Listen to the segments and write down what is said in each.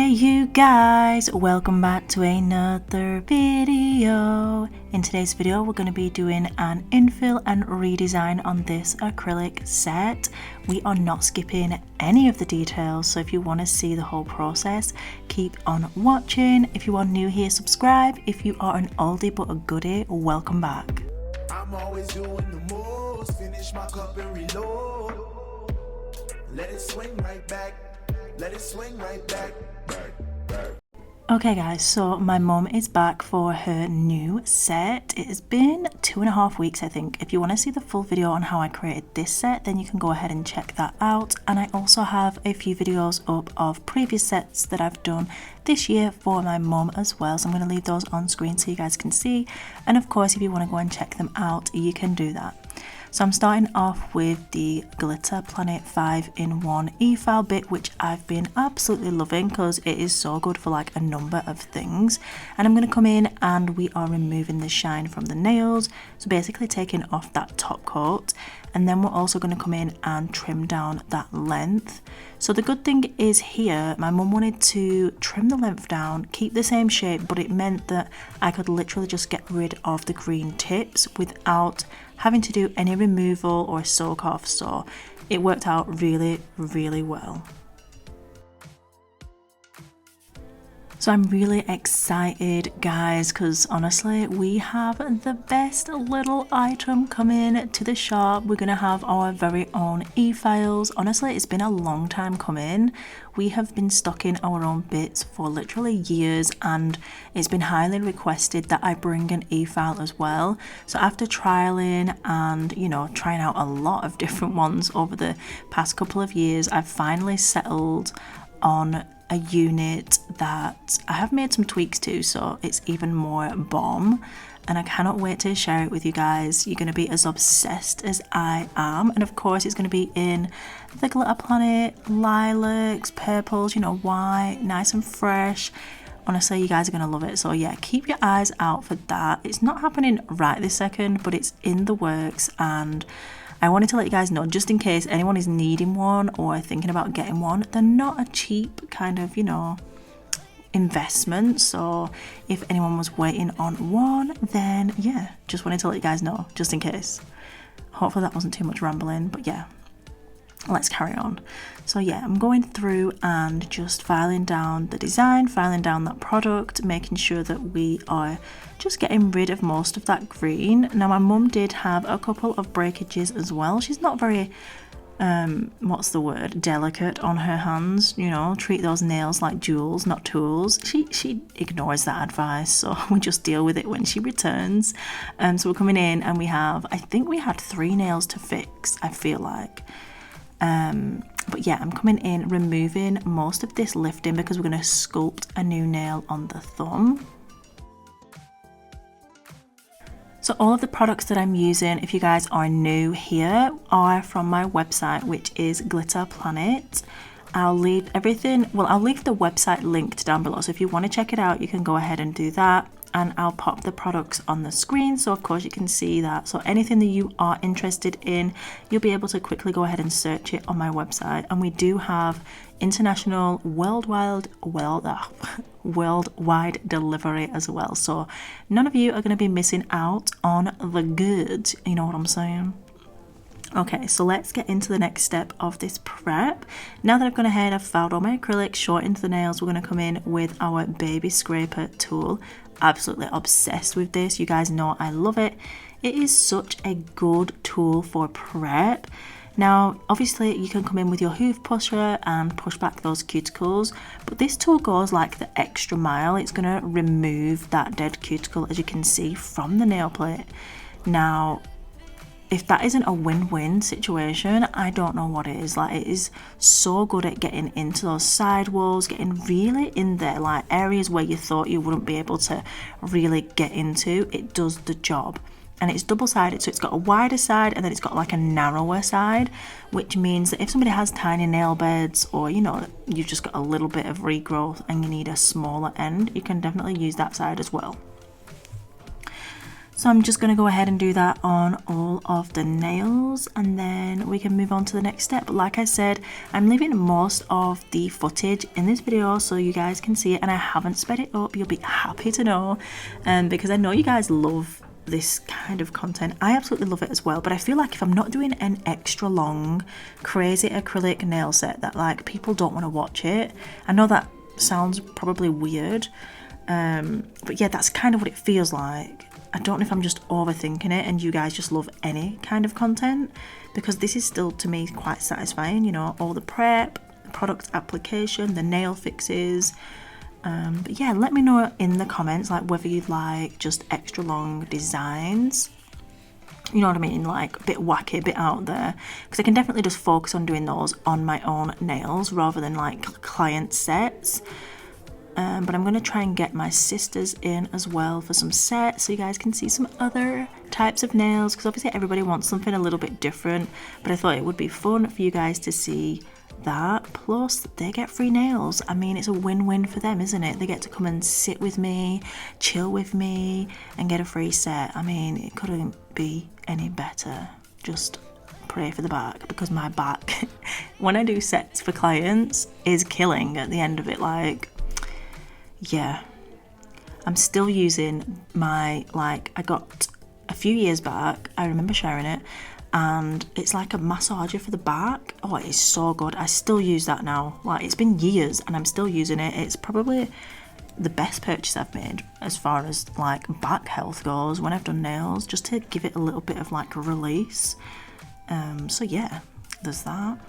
Hey you guys, welcome back to another video. In today's video we're going to be doing an infill and redesign on this acrylic set. We are not skipping any of the details, so if you want to see the whole process, keep on watching. If you are new here, subscribe. If you are an oldie but a goodie, welcome back. I'm always doing the most, finish my cup and reload. Let it swing right back. Let it swing right back. Okay guys, so my mum is back for her new set. It has been 2.5 weeks, I think. If you want to see the full video on how I created this set, then you can go ahead and check that out. And I also have a few videos up of previous sets that I've done this year for my mum as well. So I'm going to leave those on screen so you guys can see. And of course, if you want to go and check them out, you can do that. So I'm starting off with the Glitter Planet 5-in-1 e-file bit, which I've been absolutely loving because it is so good for like a number of things. And I'm going to come in and we are removing the shine from the nails, so basically taking off that top coat. And then we're also going to come in and trim down that length. So the good thing is here, my mum wanted to trim the length down, keep the same shape, but it meant that I could literally just get rid of the green tips without having to do any removal or soak off. So it worked out really, really well. So I'm really excited, guys, because honestly, we have the best little item coming to the shop. We're going to have our very own e-files. Honestly, it's been a long time coming. We have been stocking our own bits for literally years, and it's been highly requested that I bring an e-file as well. So after trialing and, you know, trying out a lot of different ones over the past couple of years, I've finally settled on a unit that I have made some tweaks to, so it's even more bomb, and I cannot wait to share it with you guys. You're going to be as obsessed as I am, and of course it's going to be in the Glitter Planet, lilacs, purples, you know, white, nice and fresh. Honestly, you guys are going to love it. So yeah, keep your eyes out for that. It's not happening right this second, but it's in the works, and I wanted to let you guys know, just in case anyone is needing one or thinking about getting one, they're not a cheap kind of, you know, investment. So if anyone was waiting on one, then yeah, just wanted to let you guys know, just in case. Hopefully that wasn't too much rambling, but yeah, let's carry on. So yeah, I'm going through and just filing down the design, filing down that product, making sure that we are just getting rid of most of that green. Now my mum did have a couple of breakages as well. She's not very what's the word, delicate on her hands, you know, treat those nails like jewels, not tools. She ignores that advice, so we just deal with it when she returns. So we're coming in and we have, I think we had 3 nails to fix, I feel like. But yeah, I'm coming in, removing most of this lifting because we're going to sculpt a new nail on the thumb. So all of the products that I'm using, if you guys are new here, are from my website, which is Glitter Planet. I'll leave everything, well, I'll leave the website linked down below, so if you want to check it out, you can go ahead and do that. And I'll pop the products on the screen, so of course you can see that. So anything that you are interested in, you'll be able to quickly go ahead and search it on my website. And we do have international worldwide delivery as well, so none of you are going to be missing out on the goods, you know what I'm saying? Okay, so let's get into the next step of this prep. Now that I've gone ahead, I've filed all my acrylics, shortened the nails, we're going to come in with our baby scraper tool. Absolutely obsessed with this. You guys know I love it. It is such a good tool for prep. Now, obviously, you can come in with your hoof pusher and push back those cuticles, but this tool goes like the extra mile. It's going to remove that dead cuticle, as you can see, from the nail plate. Now, if that isn't a win-win situation, I don't know what it is. Like, it is so good at getting into those side walls, getting really in there, like areas where you thought you wouldn't be able to really get into. It does the job. And it's double-sided, so it's got a wider side and then it's got like a narrower side, which means that if somebody has tiny nail beds, or, you know, you've just got a little bit of regrowth and you need a smaller end, you can definitely use that side as well. So I'm just going to go ahead and do that on all of the nails, and then we can move on to the next step. Like I said, I'm leaving most of the footage in this video so you guys can see it, and I haven't sped it up. You'll be happy to know, because I know you guys love this kind of content. I absolutely love it as well, but I feel like if I'm not doing an extra long crazy acrylic nail set that like people don't want to watch it. I know that sounds probably weird, but yeah, that's kind of what it feels like. I don't know if I'm just overthinking it and you guys just love any kind of content, because this is still to me quite satisfying, you know, all the prep, the product application, the nail fixes. But yeah, let me know in the comments like whether you'd like just extra long designs, you know what I mean, like a bit wacky, a bit out there, because I can definitely just focus on doing those on my own nails rather than like client sets. But I'm going to try and get my sisters in as well for some sets so you guys can see some other types of nails, because obviously everybody wants something a little bit different, but I thought it would be fun for you guys to see that. Plus they get free nails. I mean, it's a win-win for them, isn't it? They get to come and sit with me, chill with me, and get a free set. I mean, it couldn't be any better. Just pray for the back, because my back when I do sets for clients is killing at the end of it. Like, yeah, I'm still using my, like, I got a few years back, I remember sharing it, and it's like a massager for the back. Oh, it is so good. I still use that now. Like, it's been years and I'm still using it. It's probably the best purchase I've made as far as like back health goes when I've done nails, just to give it a little bit of like release. So yeah, there's that.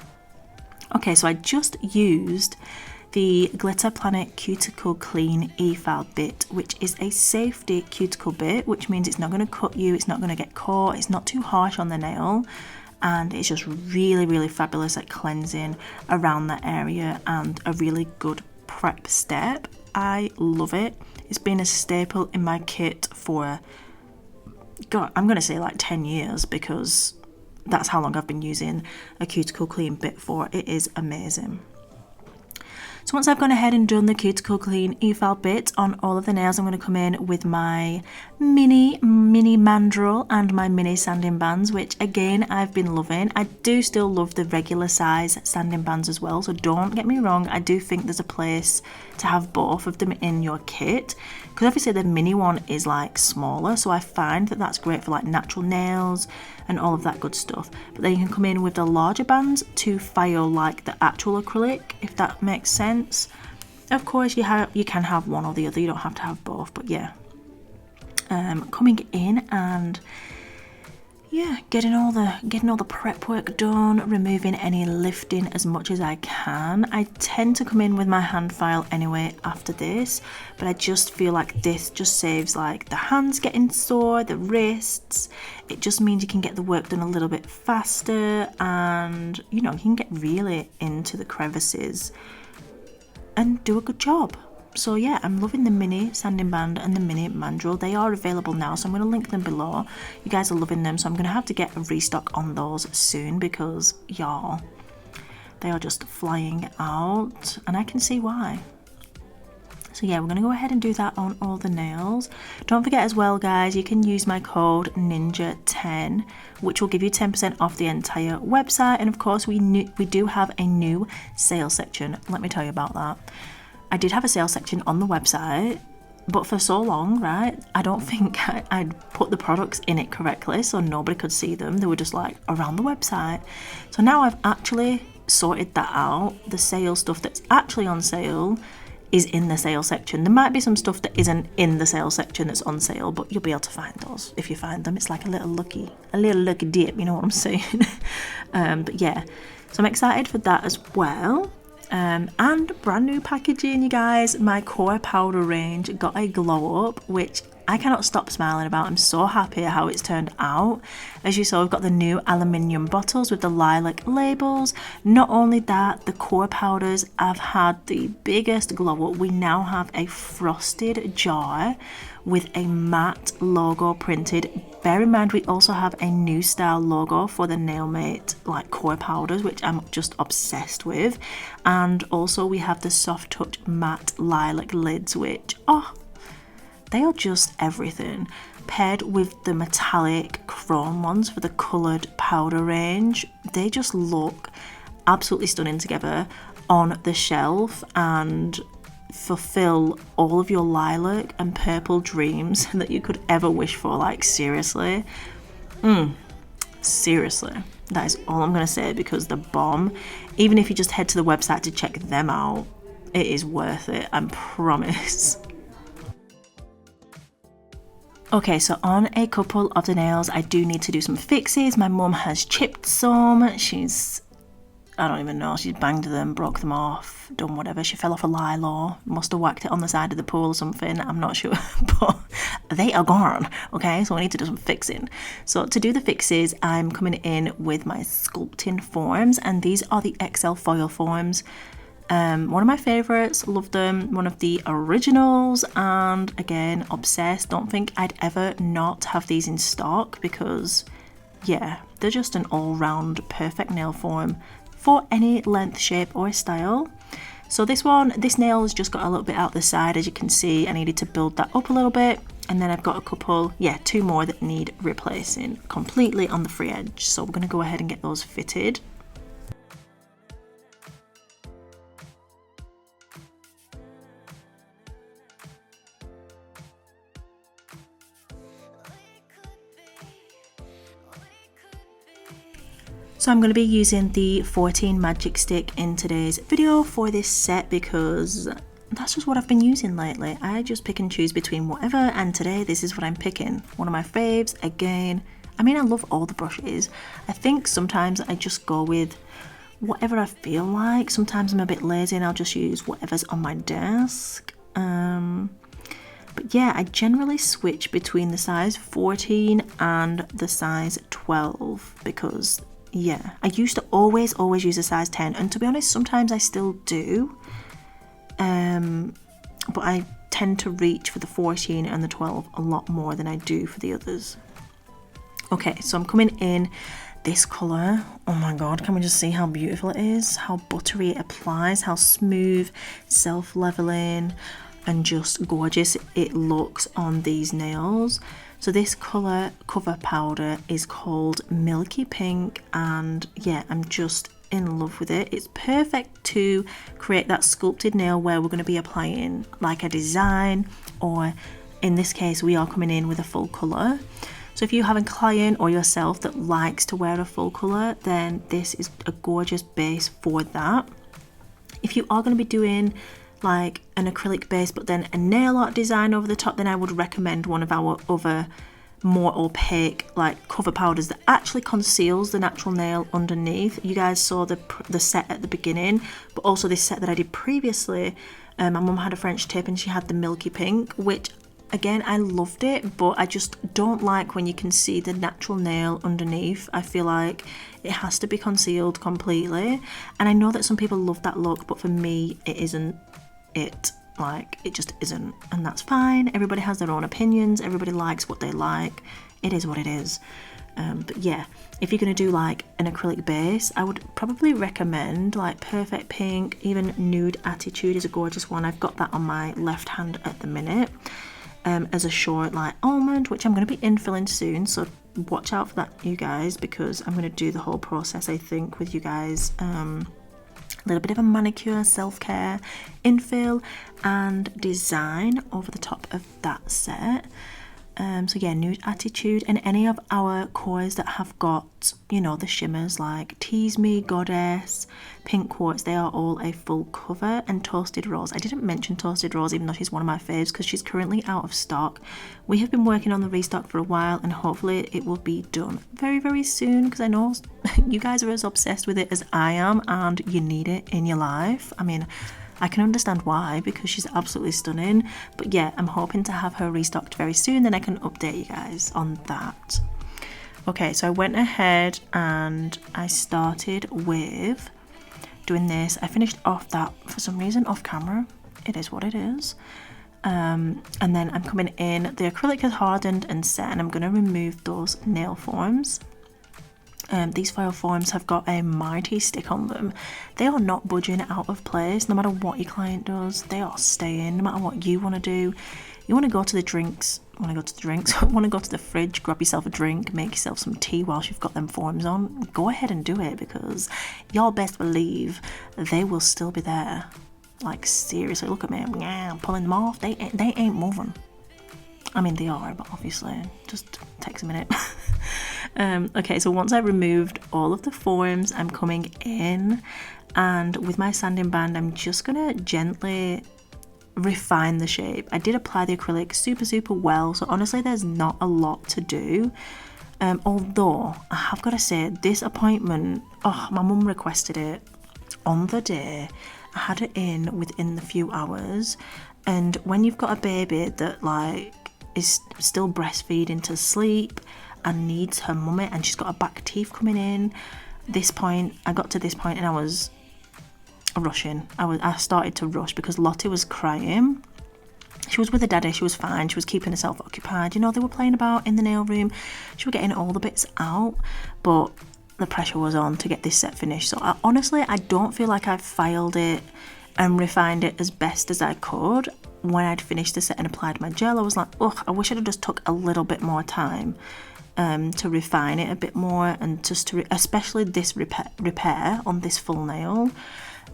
Okay, so I just used the Glitter Planet Cuticle Clean E-File bit, which is a safety cuticle bit, which means it's not going to cut you, it's not going to get caught, it's not too harsh on the nail, and it's just really, really fabulous at cleansing around that area and a really good prep step. I love it. It's been a staple in my kit for, God, I'm going to say like 10 years, because that's how long I've been using a cuticle clean bit for. It is amazing. So once I've gone ahead and done the Cuticle Clean E-File bit on all of the nails, I'm going to come in with my mini mandrel and my mini sanding bands, which again I've been loving. I do still love the regular size sanding bands as well, so don't get me wrong, I do think there's a place to have both of them in your kit, because obviously the mini one is like smaller, so I find that that's great for like natural nails and all of that good stuff. But then you can come in with the larger bands to file like the actual acrylic, if that makes sense. Of course you can have one or the other, you don't have to have both, but yeah. Coming in and yeah, getting all the prep work done, removing any lifting as much as I can. I tend to come in with my hand file anyway after this, but I just feel like this just saves like the hands getting sore, the wrists. It just means you can get the work done a little bit faster, and you know, you can get really into the crevices and do a good job. So yeah, I'm loving the mini sanding band and the mini mandrel. They are available now, so I'm going to link them below. You guys are loving them, so I'm going to have to get a restock on those soon, because y'all, they are just flying out, and I can see why. So yeah, we're going to go ahead and do that on all the nails. Don't forget as well, guys, you can use my code NINJA10, which will give you 10% off the entire website. And of course, we do have a new sale section. Let me tell you about that. I did have a sales section on the website, but for so long, right, I don't think I'd put the products in it correctly, so nobody could see them. They were just like around the website. So now I've actually sorted that out. The sale stuff that's actually on sale is in the sale section. There might be some stuff that isn't in the sale section that's on sale, but you'll be able to find those if you find them. It's like a little lucky dip, you know what I'm saying? But yeah, so I'm excited for that as well. And brand new packaging, you guys. My core powder range got a glow up, which I cannot stop smiling about. I'm so happy how it's turned out. As you saw, we've got the new aluminium bottles with the lilac labels. Not only that, the core powders have had the biggest glow up. We now have a frosted jar with a matte logo printed. Bear in mind, we also have a new style logo for the Nailmate like core powders, which I'm just obsessed with. And also we have the soft touch matte lilac lids, which they are just everything. paired with the metallic chrome ones for the coloured powder range. They just look absolutely stunning together on the shelf and fulfill all of your lilac and purple dreams that you could ever wish for. Like, seriously. Seriously. That is all I'm going to say, because the bomb, even if you just head to the website to check them out, it is worth it, I promise. Okay, so on a couple of the nails, I do need to do some fixes. My mum has chipped some. I don't even know, she's banged them, broke them off, done whatever. She fell off a lilo, must have whacked it on the side of the pool or something, I'm not sure, but they are gone, okay? So I need to do some fixing. So to do the fixes, I'm coming in with my sculpting forms, and these are the XL foil forms. One of my favourites, love them, one of the originals, and again, obsessed. Don't think I'd ever not have these in stock, because yeah, they're just an all-round perfect nail form for any length, shape or style. So this nail has just got a little bit out the side, as you can see. I needed to build that up a little bit, and then I've got a couple, two more that need replacing completely on the free edge. So we're going to go ahead and get those fitted. So I'm going to be using the 14 magic stick in today's video for this set, because that's just what I've been using lately. I just pick and choose between whatever, and today this is what I'm picking. One of my faves, again. I mean, I love all the brushes. I think sometimes I just go with whatever I feel like. Sometimes I'm a bit lazy and I'll just use whatever's on my desk. But yeah, I generally switch between the size 14 and the size 12, because yeah, I used to always use a size 10, and to be honest, sometimes I still do, but I tend to reach for the 14 and the 12 a lot more than I do for the others. Okay, so I'm coming in this colour. Oh my god, can we just see how beautiful it is? How buttery it applies, how smooth, self-leveling, and just gorgeous it looks on these nails. So this colour cover powder is called Milky Pink, and yeah, I'm just in love with it. It's perfect to create that sculpted nail where we're going to be applying like a design, or in this case we are coming in with a full colour. So if you have a client or yourself that likes to wear a full colour, then this is a gorgeous base for that. If you are going to be doing like an acrylic base but then a nail art design over the top, then I would recommend one of our other more opaque like cover powders that actually conceals the natural nail underneath. You guys saw the set at the beginning, but also this set that I did previously. My mum had a French tip and she had the Milky Pink, which again, I loved it, but I just don't like when you can see the natural nail underneath. I feel like it has to be concealed completely, and I know that some people love that look, but for me it isn't it. Like, it just isn't, and that's fine. Everybody has their own opinions, everybody likes what they like, it is what it is. But yeah, if you're going to do like an acrylic base, I would probably recommend like Perfect Pink. Even Nude Attitude is a gorgeous one. I've got that on my left hand at the minute, as a short like almond, which I'm going to be infilling soon, so watch out for that, you guys, because I'm going to do the whole process, I think, with you guys. A little bit of a manicure, self-care, infill and design over the top of that set. So yeah, Nude Attitude, and any of our cores that have got, you know, the shimmers like Tease Me, Goddess, Pink Quartz, they are all a full cover. And Toasted Rose, I didn't mention Toasted Rose even though she's one of my faves, because she's currently out of stock. We have been working on the restock for a while, and hopefully it will be done very, very soon, because I know you guys are as obsessed with it as I am, and you need it in your life. I mean, I can understand why, because she's absolutely stunning. But yeah, I'm hoping to have her restocked very soon, then I can update you guys on that. Okay, so I went ahead and I started with doing this. I finished off that for some reason off camera. It is what it is. And then I'm coming in, the acrylic has hardened and set, and I'm going to remove those nail forms. these foil forms have got a mighty stick on them. They are not budging out of place. No matter what your client does, they are staying. No matter what you want to do, you want to go to the drinks, want to go to the fridge, grab yourself a drink, make yourself some tea whilst you've got them forms on. Go ahead and do it, because y'all best believe they will still be there. Like, seriously, look at me. Yeah, I'm pulling them off. They ain't moving. I mean, they are, but obviously it just takes a minute. Okay, so once I've removed all of the forms, I'm coming in, and with my sanding band, I'm just gonna gently refine the shape. I did apply the acrylic super well, so honestly there's not a lot to do. Although I have got to say, this appointment, oh, my mum requested it on the day. I had it in within the few hours, and when you've got a baby that like is still breastfeeding to sleep and needs her mummy, and she's got her back teeth coming in, I got to this point and I was rushing. I started to rush because Lottie was crying. She was with her daddy, she was fine, she was keeping herself occupied. You know, they were playing about in the nail room, she was getting all the bits out, but the pressure was on to get this set finished. So honestly, I don't feel like I filed it and refined it as best as I could. When I'd finished the set and applied my gel, I was like, ugh, I wish I'd have just took a little bit more time to refine it a bit more, and just to especially this repair on this full nail.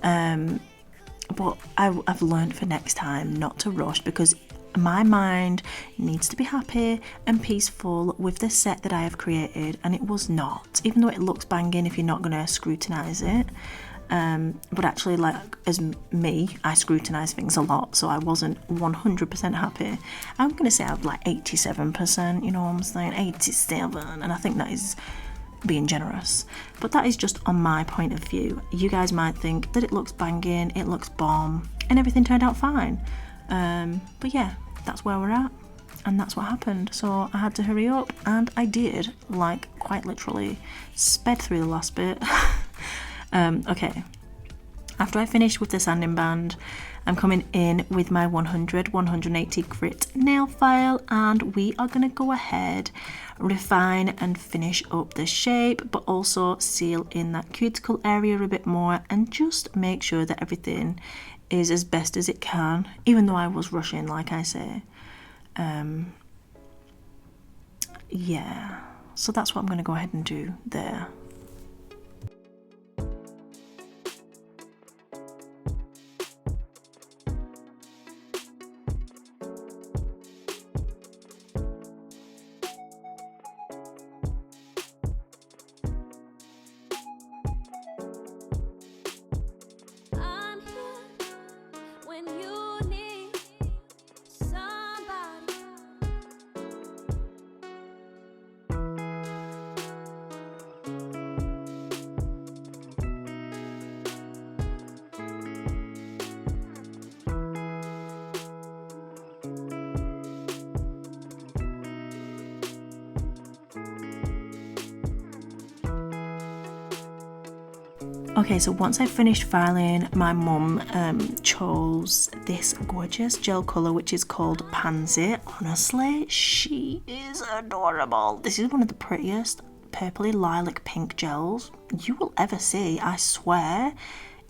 But I've learned for next time not to rush, because my mind needs to be happy and peaceful with the set that I have created, and it was not, even though it looks banging if you're not going to scrutinize it. But actually, like, as me, I scrutinize things a lot, so I wasn't 100% happy. I'm going to say I'm like 87%, you know what I'm saying, 87, and I think that is being generous, but that is just on my point of view. You guys might think that it looks banging, it looks bomb, and everything turned out fine. But yeah, that's where we're at, and that's what happened. So I had to hurry up, and I did, like, quite literally sped through the last bit. Okay, after I finished with the sanding band, I'm coming in with my 180 grit nail file, and we are going to go ahead, refine and finish up the shape, but also seal in that cuticle area a bit more, and just make sure that everything is as best as it can, even though I was rushing, like I say. Yeah, so that's what I'm going to go ahead and do there. Okay, so once I finished filing, my mum chose this gorgeous gel colour, which is called Pansy. Honestly, she is adorable. This is one of the prettiest purpley lilac pink gels you will ever see, I swear.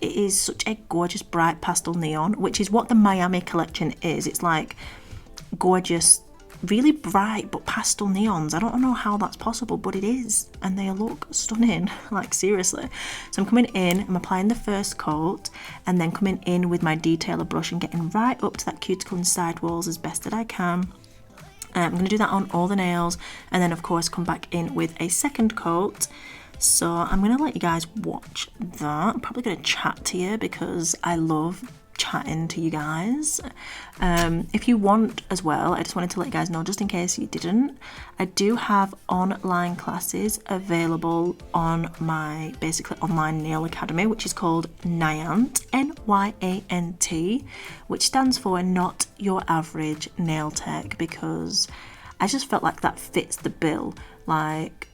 It is such a gorgeous bright pastel neon, which is what the Miami collection is. It's like gorgeous, really bright but pastel neons. I don't know how that's possible, but it is, and they look stunning, like, seriously. So I'm coming in, I'm applying the first coat, and then coming in with my detailer brush and getting right up to that cuticle and side walls as best that I can. I'm going to do that on all the nails, and then of course come back in with a second coat. So I'm going to let you guys watch that. I'm probably going to chat to you because I love chatting to you guys. If you want as well, I just wanted to let you guys know, just in case you didn't, I do have online classes available on my basically online nail academy, which is called Nyant, N-Y-A-N-T, which stands for Not Your Average Nail Tech, because I just felt like that fits the bill. Like,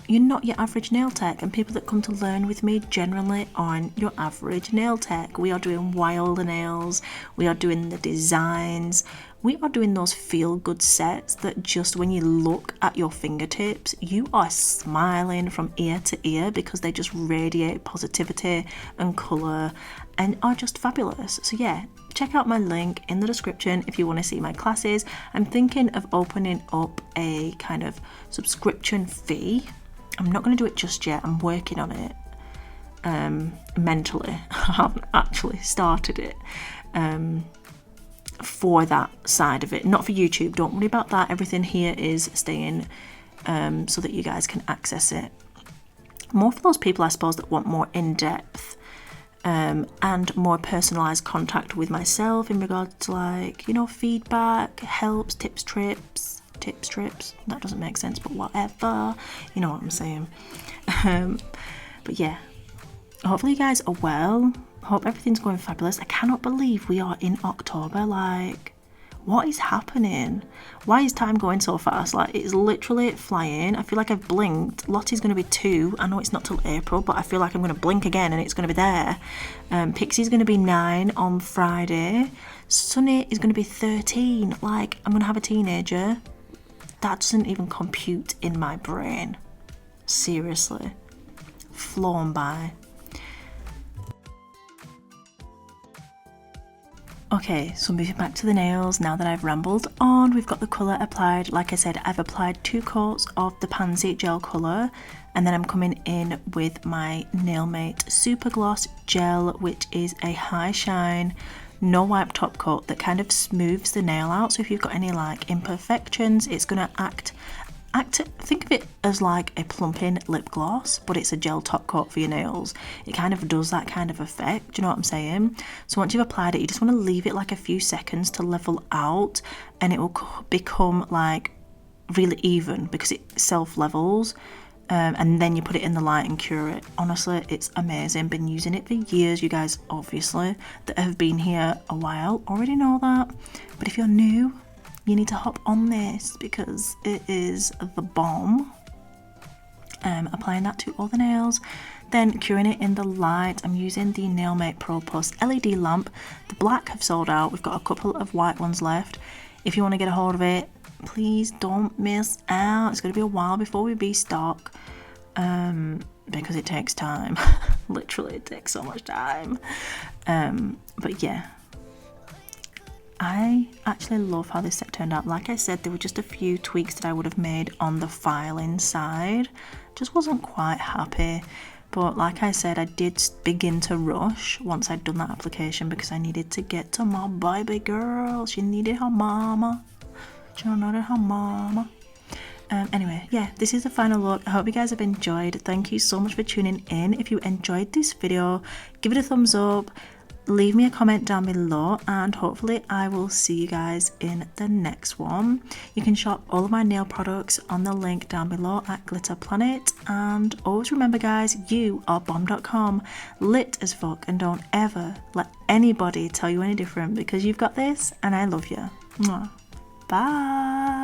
you're not your average nail tech, and people that come to learn with me generally aren't your average nail tech. We are doing wilder nails, we are doing the designs, we are doing those feel good sets that just when you look at your fingertips, you are smiling from ear to ear because they just radiate positivity and colour and are just fabulous. So yeah, check out my link in the description if you want to see my classes. I'm thinking of opening up a kind of subscription fee. I'm not going to do it just yet, I'm working on it mentally. I haven't actually started it for that side of it, not for YouTube, don't worry about that. Everything here is staying so that you guys can access it. More for those people, I suppose, that want more in-depth and more personalised contact with myself in regards to, like, you know, feedback, helps, tips, trips. That doesn't make sense, but whatever, you know what I'm saying. But yeah, hopefully you guys are well. Hope everything's going fabulous. I cannot believe we are in October. Like, what is happening? Why is time going so fast? Like, it's literally flying. I feel like I've blinked. Lottie's going to be 2. I know it's not till April, but I feel like I'm going to blink again and it's going to be there. Pixie's going to be 9 on Friday. Sunny is going to be 13. Like, I'm going to have a teenager. That doesn't even compute in my brain. Seriously. Flown by. Okay, so moving back to the nails, now that I've rambled on, we've got the colour applied. Like I said, I've applied 2 coats of the Pansy gel colour, and then I'm coming in with my Nailmate Super Gloss Gel, which is a high shine, no wipe top coat that kind of smooths the nail out. So if you've got any like imperfections, it's going to act, think of it as like a plumping lip gloss, but it's a gel top coat for your nails. It kind of does that kind of effect, do you know what I'm saying? So once you've applied it, you just want to leave it like a few seconds to level out, and it will become like really even because it self levels. And then you put it in the light and cure it. Honestly, it's amazing. Been using it for years. You guys, obviously, that have been here a while already know that. But if you're new, you need to hop on this because it is the bomb. Applying that to all the nails, then curing it in the light. I'm using the Nailmate Pro Plus LED lamp. The black have sold out. We've got a couple of white ones left. If you want to get a hold of it, please don't miss out. It's going to be a while before we restock because it takes time. Literally, it takes so much time. But yeah, I actually love how this set turned out. Like I said, there were just a few tweaks that I would have made on the filing side. Just wasn't quite happy. But like I said, I did begin to rush once I'd done that application because I needed to get to my baby girl. She needed her mama. She needed her mama. Anyway, yeah, this is the final look. I hope you guys have enjoyed. Thank you so much for tuning in. If you enjoyed this video, give it a thumbs up. Leave me a comment down below, and hopefully I will see you guys in the next one. You can shop all of my nail products on the link down below at Glitter Planet. And always remember, guys, you are bomb.com, lit as fuck, and don't ever let anybody tell you any different because you've got this and I love you. Mwah. Bye.